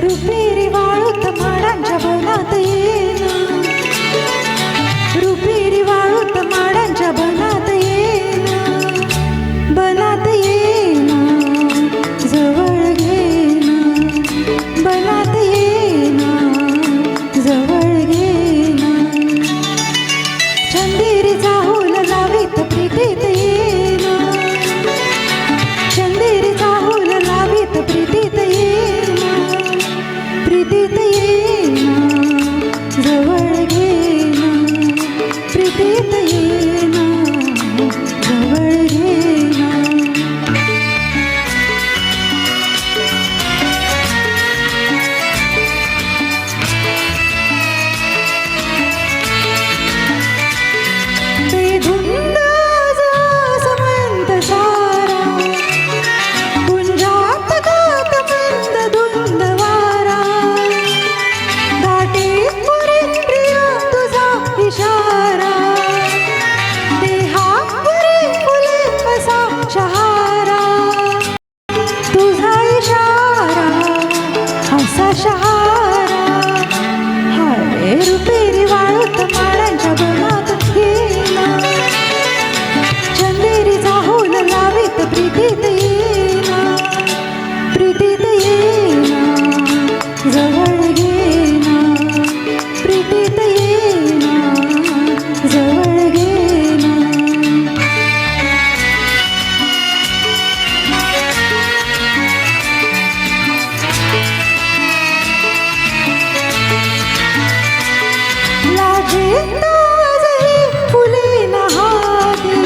रुपेरी वाळूत माडांच्या बनात येना, रुपेरी वाळूत माडांच्या बनात येना, बनात येना जवळ घेना, बनात येना जवळ घेना, चंदेरीचा हुल लावीत प्रीतीत येना, चंदेरीचा हुल लावीत प्रीतीत येना, प्रीतीत येना जवळ घेना, प्रीतीत येना जवळ घेना. बेधुंद समंत सारा, कुंजात गात मंद धुंद वारा, दाटे पुरीत प्रिया तुझा इशारा, देहापुरी फुले असा शहारा, तुझा इशारा असा शहारा. हाय रुपेरी वाळूत माडांच्या बनात येना, चंदेरीचा हुल लावीत प्रीतीत येना, प्रीतीत येना जवळ घेना, प्रीतीत येना जवळ घेना. लाजेत आजही फुले नहाते,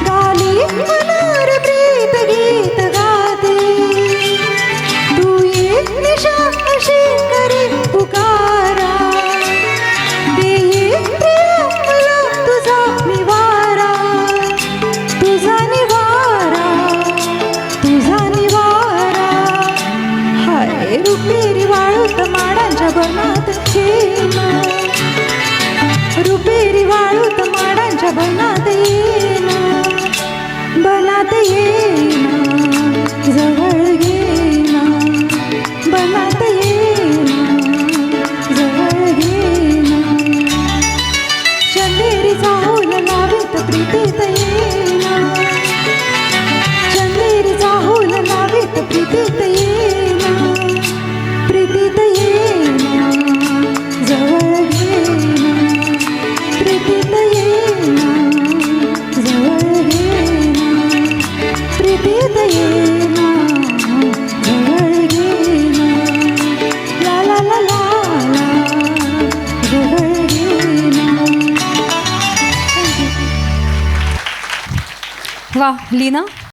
गाली मनार प्रीत गीत गाते, तू ये निशा अशी करे पुकारा, देही प्रिया मला तुझा निवारा, तुझा निवारा, तुझा निवारा. हाय रुपेरी वाळूत माडांच्या बनात येना, रुपेरी वाळूत माडांच्या बनात येना, बनात येना जवळ घेना, बनात येना जवळ घेना, चंदेरीचा हुल लावीत प्रीतीत येना, चंदेरीचा हुल लावीत प्रीतीत येना, प्रीतीत येना जवळ घेना, प्रीतीत येना जवळ घेना, प्रीतीत येना जवळ घेना, ला ला ला ला ला जवळ घेना. वा लीना,